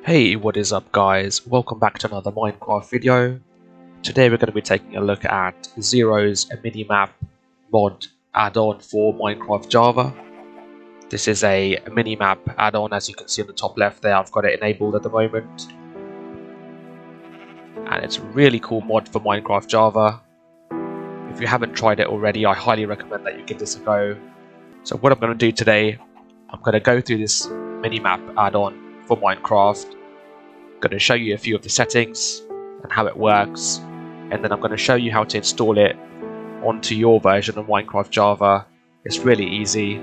Hey, what is up guys? Welcome back to another Minecraft video. Today we're going to be taking a look at Xaero's Minimap mod add-on for Minecraft Java. This is a minimap add-on, as you can see on the top left there. I've got it enabled at the moment. And it's a really cool mod for Minecraft Java. If you haven't tried it already, I highly recommend that you give this a go. So what I'm going to do today, I'm going to go through this minimap add-on for Minecraft. I'm going to show you a few of the settings and how it works, and then I'm going to show you how to install it onto your version of Minecraft Java. It's really easy.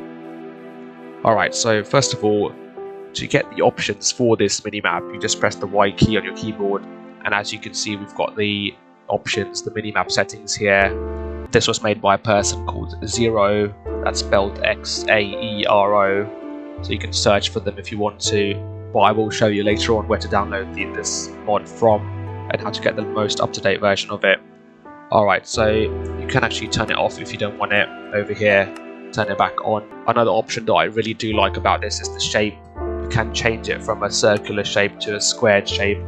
Alright, so first of all, to get the options for this minimap, you just press the Y key on your keyboard, and as you can see, we've got the options, the minimap settings here. This was made by a person called Xaero, that's spelled Xaero, so you can search for them if you want to, but I will show you later on where to download this mod from and how to get the most up-to-date version of it. Alright, so you can actually turn it off if you don't want it over here, turn it back on. Another option that I really do like about this is the shape. You can change it from a circular shape to a squared shape.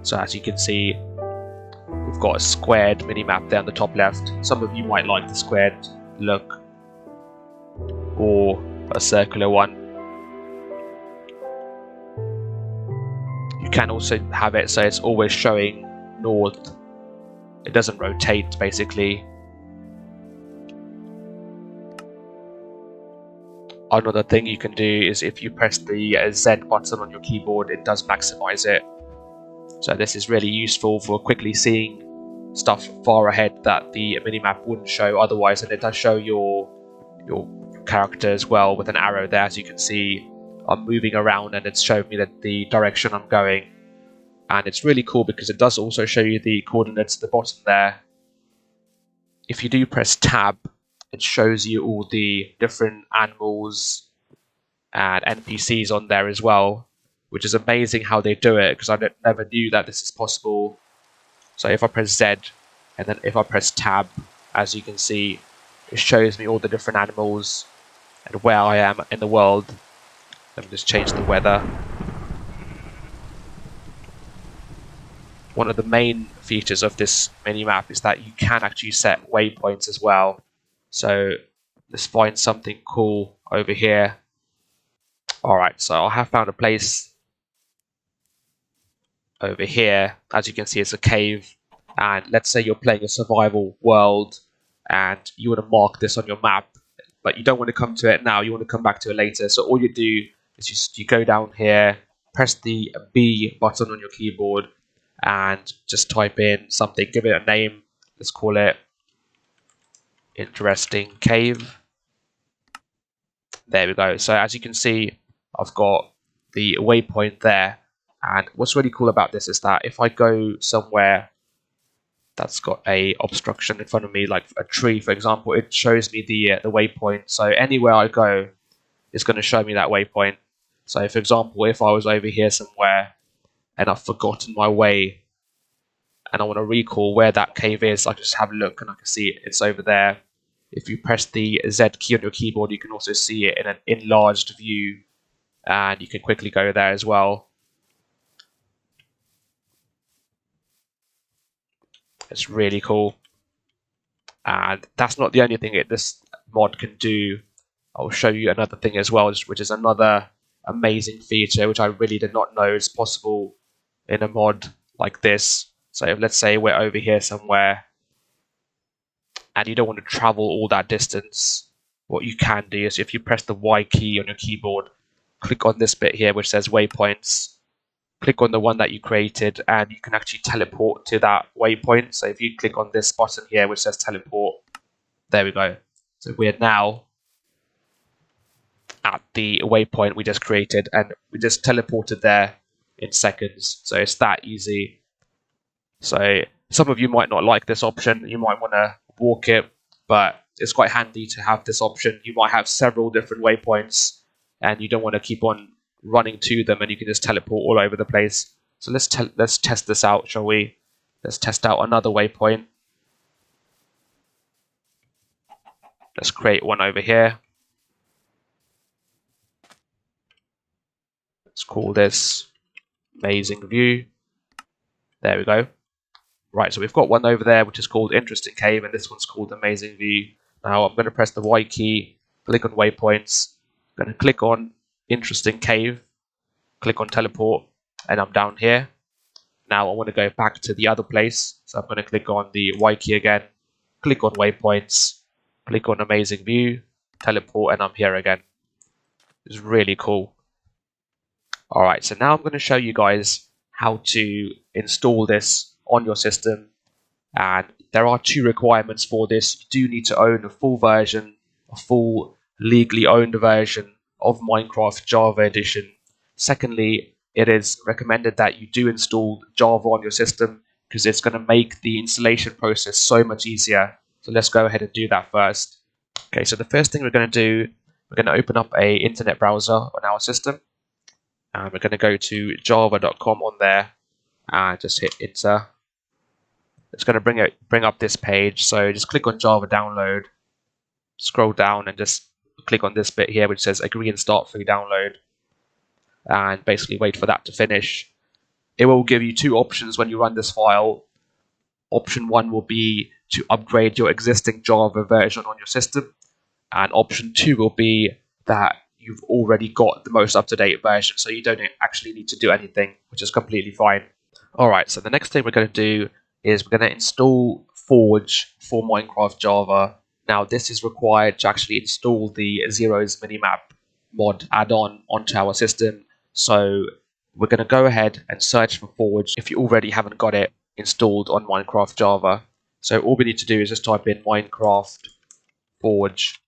So as you can see, we've got a squared minimap there on the top left. Some of you might like the squared look or a circular one. You can also have it so it's always showing north. It doesn't rotate basically. Another thing you can do is if you press the Z button on your keyboard, it does maximize it. So this is really useful for quickly seeing stuff far ahead that the minimap wouldn't show otherwise, and it does show your character as well with an arrow there. As you can see, I'm moving around and it's showing me that the direction I'm going, and it's really cool because it does also show you the coordinates at the bottom there. If you do press tab, it shows you all the different animals and NPCs on there as well, which is amazing how they do it because I never knew that this is possible. So if I press Z and then if I press tab, as you can see, it shows me all the different animals and where I am in the world. Let me just change the weather. One of the main features of this minimap is that you can actually set waypoints as well. So let's find something cool over here. Alright, so I have found a place over here. As you can see, it's a cave. And let's say you're playing a survival world and you want to mark this on your map, but you don't want to come to it now, you want to come back to it later. So all you do is you go down here, press the B button on your keyboard and just type in something, give it a name. Let's call it Interesting Cave. There we go. So as you can see, I've got the waypoint there, and what's really cool about this is that if I go somewhere that's got a obstruction in front of me, like a tree for example, it shows me the waypoint. So anywhere I go, it's going to show me that waypoint. So for example, if I was over here somewhere and I've forgotten my way and I want to recall where that cave is, I just have a look and I can see it. It's over there. If you press the Z key on your keyboard, you can also see it in an enlarged view, and you can quickly go there as well. It's really cool. And that's not the only thing this mod can do. I'll show you another thing as well, which is another amazing feature which I really did not know is possible in a mod like this. So if, let's say we're over here somewhere and you don't want to travel all that distance, what you can do is if you press the Y key on your keyboard, click on this bit here which says waypoints, click on the one that you created and you can actually teleport to that waypoint. So if you click on this button here which says teleport, there we go. So we're now at the waypoint we just created and we just teleported there in seconds. So it's that easy. So some of you might not like this option, you might want to walk it, but it's quite handy to have this option. You might have several different waypoints and you don't want to keep on running to them, and you can just teleport all over the place. So let's test this out, shall we? Let's test out another waypoint. Let's create one over here. Let's call this Amazing View. There we go. Right, so we've got one over there which is called Interesting Cave, and this one's called Amazing View. Now I'm going to press the Y key, click on Waypoints, I'm going to click on Interesting Cave, click on Teleport, and I'm down here. Now I want to go back to the other place, so I'm going to click on the Y key again, click on Waypoints, click on Amazing View, Teleport, and I'm here again. It's really cool. Alright, so now I'm going to show you guys how to install this on your system, and there are two requirements for this. You do need to own a full version, a full legally owned version of Minecraft Java Edition. Secondly, it is recommended that you do install Java on your system because it's going to make the installation process so much easier. So let's go ahead and do that first. Okay, so the first thing we're going to do, we're going to open up an internet browser on our system. And we're going to go to java.com on there and just hit enter. It's going to bring up this page, so just click on Java download, scroll down and just click on this bit here which says agree and start free download, and basically wait for that to finish. It will give you two options when you run this file. Option 1 will be to upgrade your existing Java version on your system, and option 2 will be that you've already got the most up-to-date version, so you don't actually need to do anything, which is completely fine. Alright, so the next thing we're going to do is we're going to install Forge for Minecraft Java. Now this is required to actually install the Xaero's Minimap mod add-on onto our system, so we're going to go ahead and search for Forge if you already haven't got it installed on Minecraft Java. So all we need to do is just type in Minecraft Forge,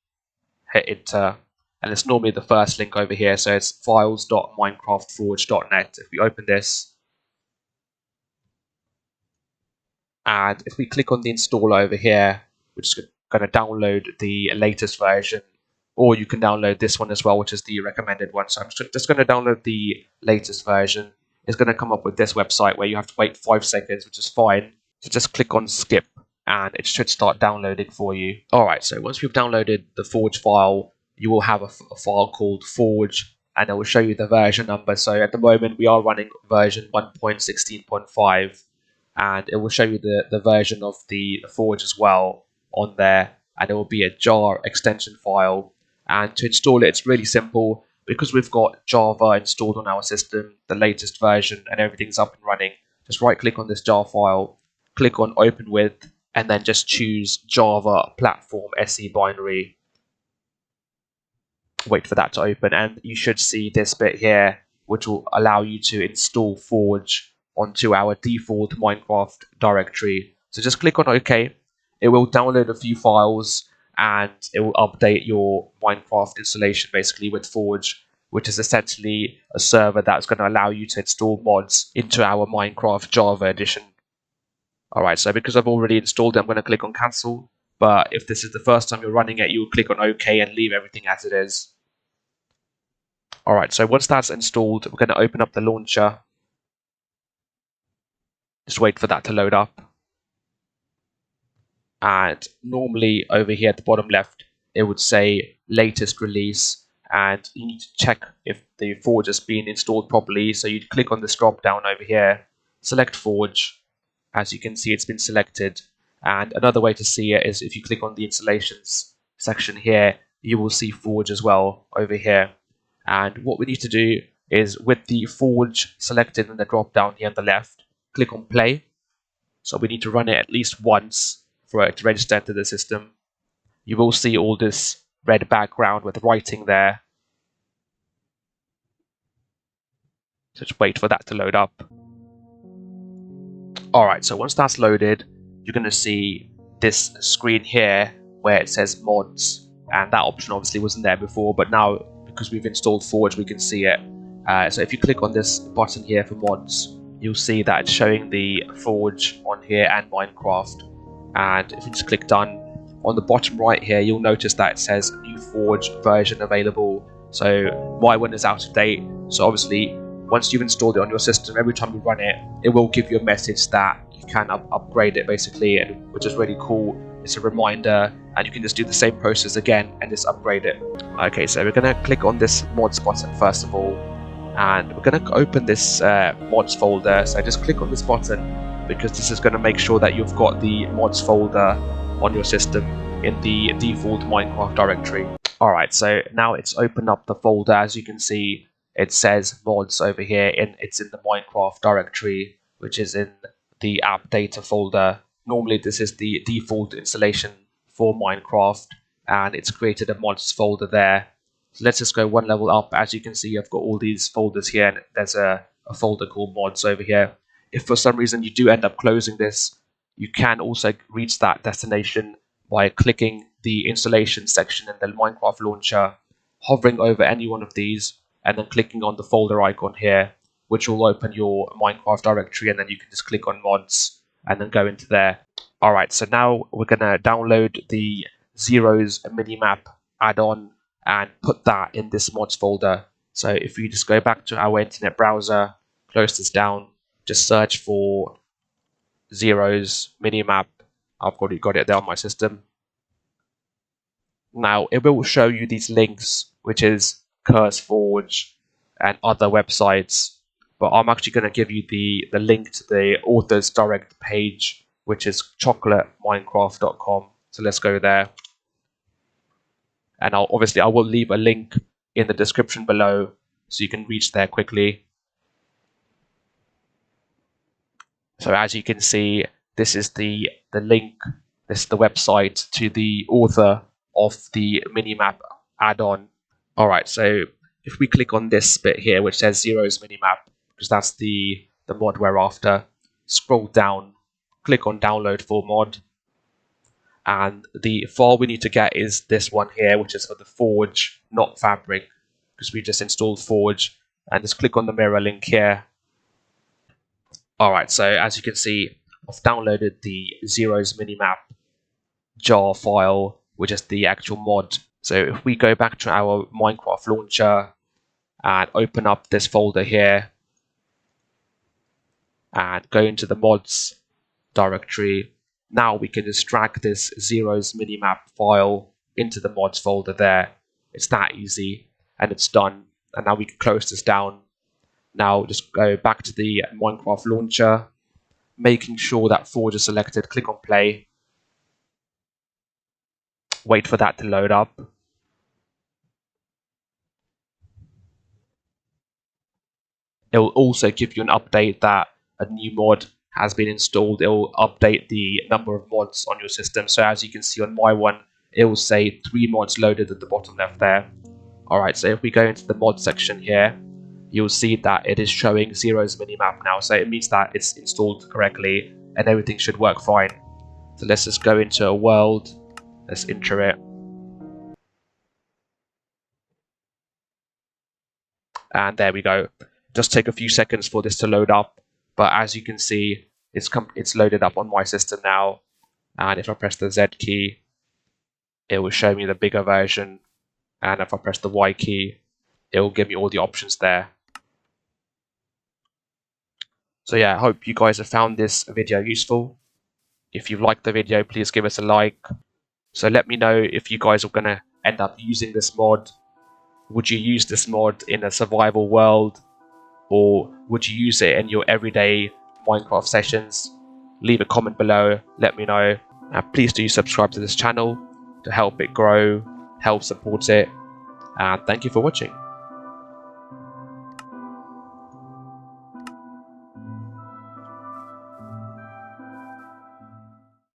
hit enter, and it's normally the first link over here, so it's files.minecraftforge.net. If we open this, and if we click on the installer over here, we're just going to download the latest version, or you can download this one as well, which is the recommended one. So I'm just going to download the latest version. It's going to come up with this website where you have to wait 5 seconds, which is fine. So just click on skip, and it should start downloading for you. Alright, so once we've downloaded the Forge file, you will have a file called Forge, and it will show you the version number. So at the moment we are running version 1.16.5, and it will show you the version of the Forge as well on there, and it will be a jar extension file. And to install it, it's really simple because we've got Java installed on our system, the latest version, and everything's up and running. Just right click on this jar file, click on open with, and then just choose Java Platform SE binary. Wait for that to open, and you should see this bit here which will allow you to install Forge onto our default Minecraft directory. So just click on OK. It will download a few files and it will update your Minecraft installation basically with Forge, which is essentially a server that's going to allow you to install mods into our Minecraft Java edition. Alright, so because I've already installed it, I'm going to click on cancel. But if this is the first time you're running it, you'll click on OK and leave everything as it is. Alright, so once that's installed, we're going to open up the launcher. Just wait for that to load up. And normally over here at the bottom left, it would say latest release, and you need to check if the Forge has been installed properly. So you'd click on this drop down over here, select Forge. As you can see, it's been selected. And another way to see it is if you click on the installations section here, you will see Forge as well over here. And what we need to do is, with the Forge selected in the drop down here on the left, click on play. So we need to run it at least once for it to register into the system. You will see all this red background with writing there. So just wait for that to load up. Alright, so once that's loaded, you're going to see this screen here where it says mods, and that option obviously wasn't there before, but now because we've installed Forge we can see it. So if you click on this button here for mods, you'll see that it's showing the Forge on here and Minecraft. And if you just click done, on the bottom right here you'll notice that it says new Forge version available. So my one is out of date, so obviously once you've installed it on your system, every time you run it, it will give you a message that you can upgrade it basically, and which is really cool. It's a reminder, and you can just do the same process again and just upgrade it. Okay, so we're going to click on this mods button first of all, and we're going to open this mods folder. So just click on this button, because this is going to make sure that you've got the mods folder on your system in the default Minecraft directory. Alright, so now it's opened up the folder. As you can see, it says mods over here, and it's in the Minecraft directory, which is in the app data folder. Normally this is the default installation for Minecraft, and it's created a mods folder there. So let's just go one level up. As you can see, I've got all these folders here, and there's a folder called mods over here. If for some reason you do end up closing this, you can also reach that destination by clicking the installation section in the Minecraft launcher, hovering over any one of these, and then clicking on the folder icon here, which will open your Minecraft directory, and then you can just click on mods and then go into there. Alright, so now we're going to download the Xero's Minimap add-on and put that in this mods folder. So if we just go back to our internet browser, close this down, just search for Xero's Minimap. I've already got it there on my system. Now it will show you these links, which is CurseForge and other websites, but I'm actually going to give you the link to the author's direct page, which is chocolateminecraft.com. So let's go there, and I will leave a link in the description below so you can reach there quickly. So as you can see, this is the link, this is the website to the author of the Minimap add-on. Alright, so if we click on this bit here, which says Xero's Minimap, because that's the mod we're after, scroll down, click on download for mod, and the file we need to get is this one here, which is for the Forge, not Fabric, because we just installed Forge, and just click on the mirror link here. Alright, so as you can see, I've downloaded the Xero's Minimap jar file, which is the actual mod. So if we go back to our Minecraft launcher and open up this folder here and go into the mods directory, now we can just drag this Xero's Minimap file into the mods folder there. It's that easy, and it's done. And now we can close this down. Now just go back to the Minecraft launcher, making sure that Forge is selected, click on play, wait for that to load up. It will also give you an update that a new mod has been installed. It will update the number of mods on your system. So as you can see on my one, it will say 3 mods loaded at the bottom left there. Alright, so if we go into the mod section here, you'll see that it is showing Xero's Minimap now. So it means that it's installed correctly and everything should work fine. So let's just go into a world. Let's enter it. And there we go. Just take a few seconds for this to load up. But as you can see, it's loaded up on my system now. And if I press the Z key, it will show me the bigger version. And if I press the Y key, it will give me all the options there. So yeah, I hope you guys have found this video useful. If you've liked the video, please give us a like. So let me know if you guys are going to end up using this mod. Would you use this mod in a survival world? Or would you use it in your everyday Minecraft sessions? Leave a comment below, let me know. And please do subscribe to this channel to help it grow, help support it. And thank you for watching.